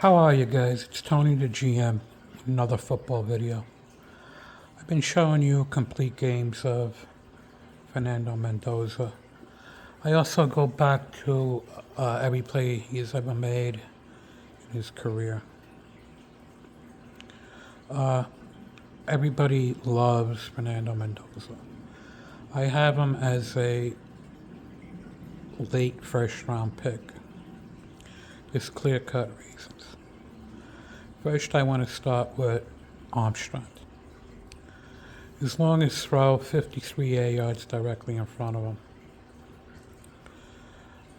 How are you guys? It's Tony the GM, another football video. I've been showing you complete games of Fernando Mendoza. I also go back to every play he's ever made in his career. Everybody loves Fernando Mendoza. I have him as a late first round pick. There's clear-cut reasons. First, I want to start with arm strength. As long as throw 53 air yards directly in front of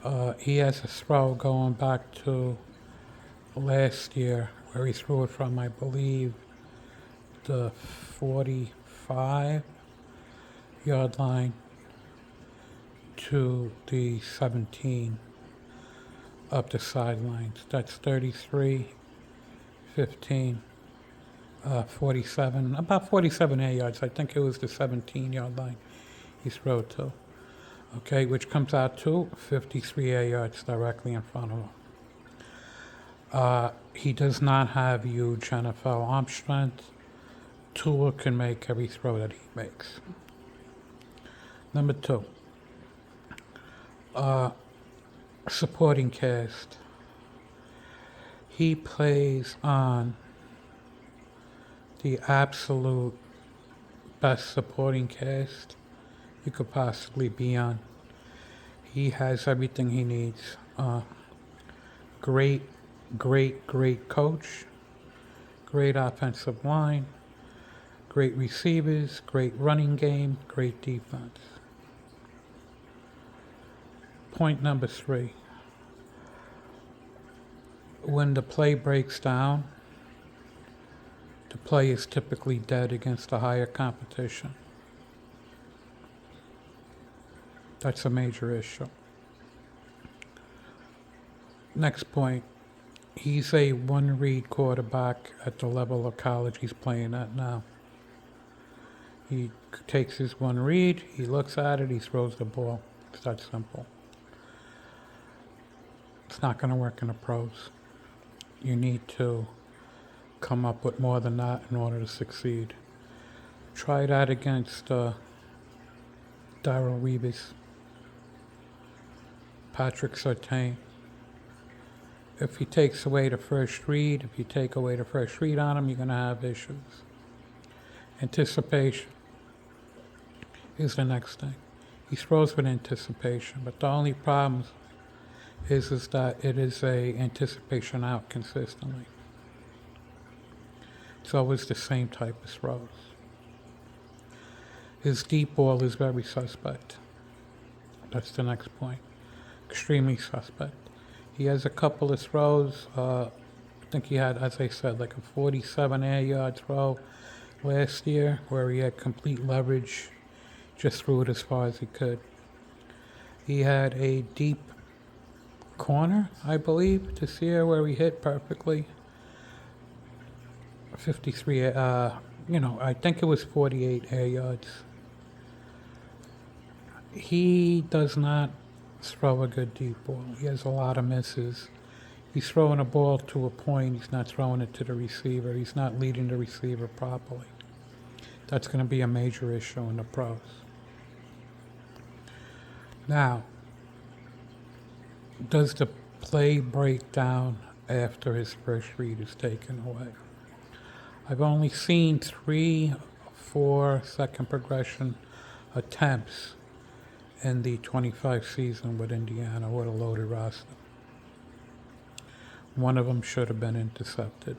him. He has a throw going back to last year where he threw it from, I believe, the 45-yard line to the 17 up the sidelines. That's 33, 15, 47, about 47 air yards. I think it was the 17-yard line he threw to. Okay, which comes out to 53 air yards directly in front of him. He does not have huge NFL arm strength. Tua can make every throw that he makes. Number two, supporting cast. He plays on the absolute best supporting cast you could possibly be on. He has everything he needs. Great coach, great offensive line, great receivers, great running game, great defense. Point number three. When the play breaks down, the play is typically dead against a higher competition. That's a major issue. Next point. He's a one-read quarterback at the level of college he's playing at now. He takes his one read, he looks at it, he throws the ball. It's that simple. It's not going to work in the pros. You need to come up with more than that in order to succeed. Try that against Darrell Reeves, Patrick Surtain. If he takes away the first read, if you take away the first read on him, you're going to have issues. Anticipation is the next thing. He throws with anticipation, but the only problem is that it is a anticipation out consistently. It's always the same type of throws. His deep ball is very suspect. That's the next point. Extremely suspect. He has a couple of throws. I think he had, as I said, like a 47 air yard throw last year where he had complete leverage, just threw it as far as he could. He had a deep corner, I believe, this year where he hit perfectly. 53, I think it was 48 air yards. He does not throw a good deep ball. He has a lot of misses. He's throwing a ball to a point. He's not throwing it to the receiver. He's not leading the receiver properly. That's going to be a major issue in the pros. Now, does the play break down after his first read is taken away? I've only seen 4 second progression attempts in the 25 season with Indiana with a loaded roster. One of them should have been intercepted.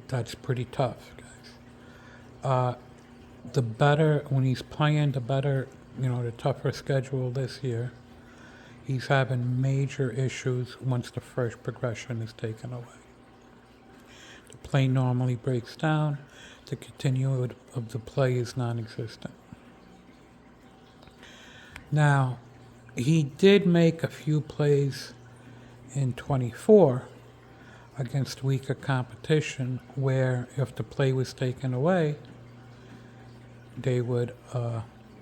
That's pretty tough, guys. The better, when he's playing, the tougher schedule this year, he's having major issues once the first progression is taken away. The play normally breaks down. The continuity of the play is non-existent. Now, he did make a few plays in 24 against weaker competition where if the play was taken away,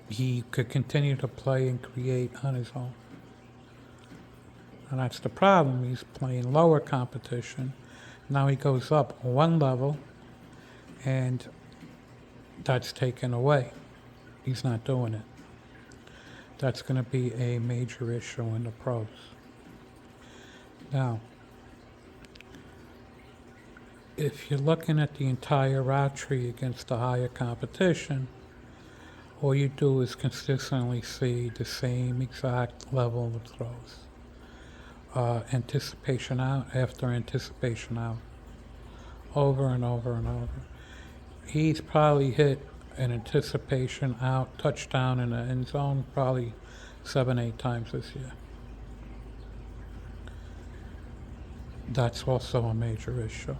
he could continue to play and create on his own. And that's the problem. He's playing lower competition. Now he goes up one level, and that's taken away. He's not doing it. That's going to be a major issue in the pros. Now, if you're looking at the entire route tree against the higher competition, all you do is consistently see the same exact level of throws. Anticipation out after anticipation out, over and over and over. He's probably hit an anticipation out touchdown in the end zone probably 7-8 times this year. That's also a major issue.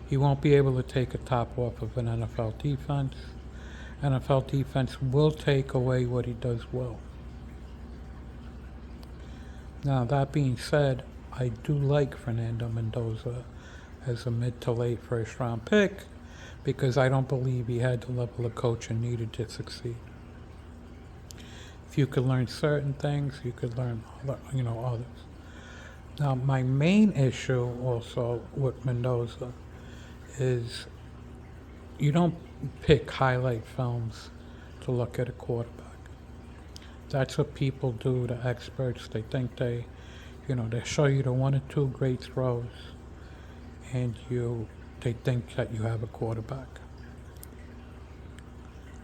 He won't be able to take a top off of an NFL defense. NFL defense will take away what he does well. Now, that being said, I do like Fernando Mendoza as a mid to late first round pick because I don't believe he had the level of coaching needed to succeed. If you could learn certain things, you could learn, others. Now, my main issue also with Mendoza is you don't pick highlight films to look at a quarterback. That's what people do, the experts. They think they show you the one or two great throws, and they think that you have a quarterback.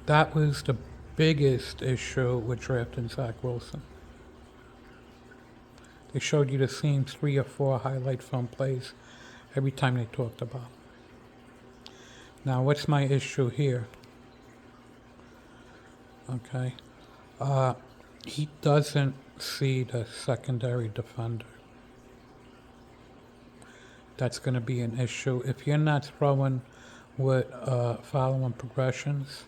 That was the biggest issue with drafting Zach Wilson. They showed you the same 3 or 4 highlight film plays every time they talked about him. Now, what's my issue here? Okay. He doesn't see the secondary defender. That's going to be an issue. If you're not throwing with following progressions,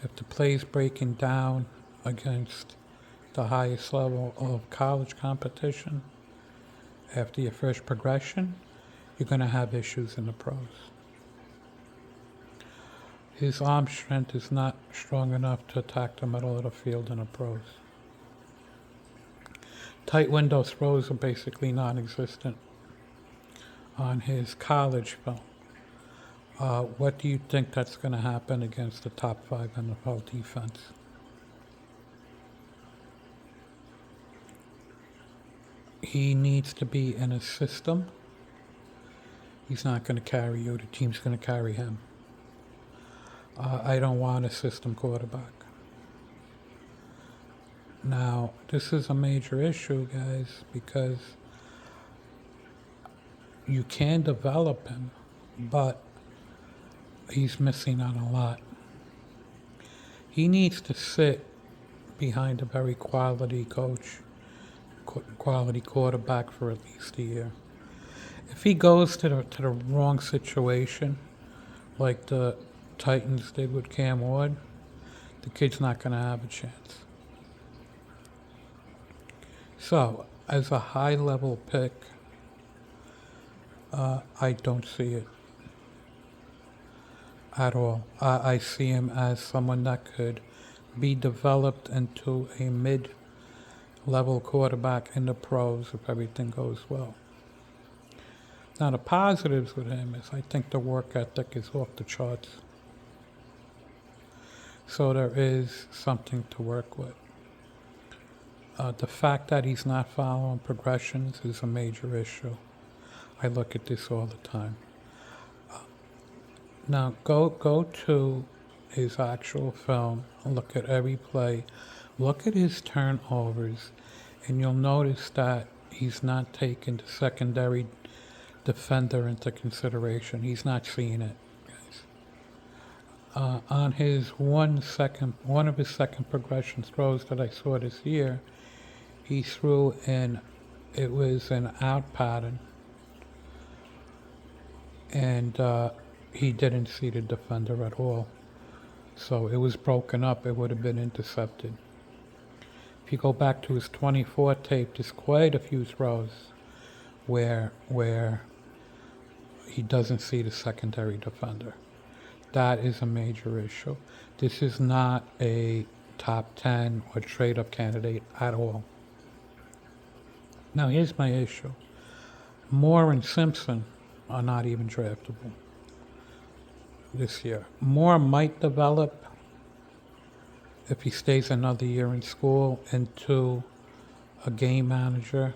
if the play's breaking down against the highest level of college competition, after your first progression, you're going to have issues in the pros. His arm strength is not strong enough to attack the middle of the field in the pros. Tight window throws are basically non-existent on his college film. What do you think that's going to happen against the top 5 NFL defense? He needs to be in a system. He's not going to carry you. The team's going to carry him. I don't want a system quarterback. Now, this is a major issue, guys, because you can develop him, but he's missing on a lot. He needs to sit behind a very quality coach, quality quarterback for at least a year. If he goes to the wrong situation, like the Titans did with Cam Ward, the kid's not going to have a chance. So, as a high-level pick, I don't see it at all. I see him as someone that could be developed into a mid-level quarterback in the pros if everything goes well. Now, the positives with him is I think the work ethic is off the charts. So there is something to work with. The fact that he's not following progressions is a major issue. I look at this all the time. Now go to his actual film and look at every play. Look at his turnovers, and you'll notice that he's not taking the secondary defender into consideration. He's not seeing it, guys. On his one of his second progression throws that I saw this year, he threw it was an out pattern, and he didn't see the defender at all. So it was broken up, it would have been intercepted. If you go back to his 24 tape, there's quite a few throws where he doesn't see the secondary defender. That is a major issue. This is not a top 10 or trade-up candidate at all. Now, here's my issue. Moore and Simpson are not even draftable this year. Moore might develop, if he stays another year in school, into a game manager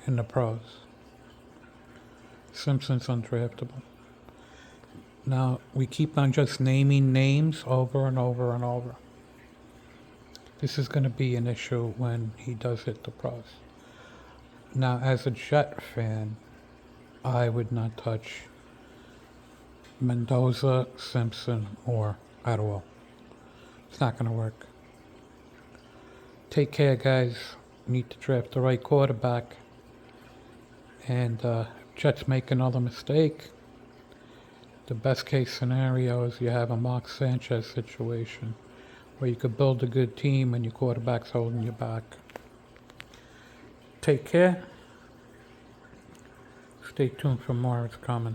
in the pros. Simpson's undraftable. Now, we keep on just naming names over and over and over. This is going to be an issue when he does hit the pros. Now, as a Jet fan, I would not touch Mendoza, Simpson, or at all. It's not going to work. Take care, guys. Need to draft the right quarterback. And Jets make another mistake. The best case scenario is you have a Mark Sanchez situation where you could build a good team and your quarterback's holding you back. Take care. Stay tuned for more. It's coming.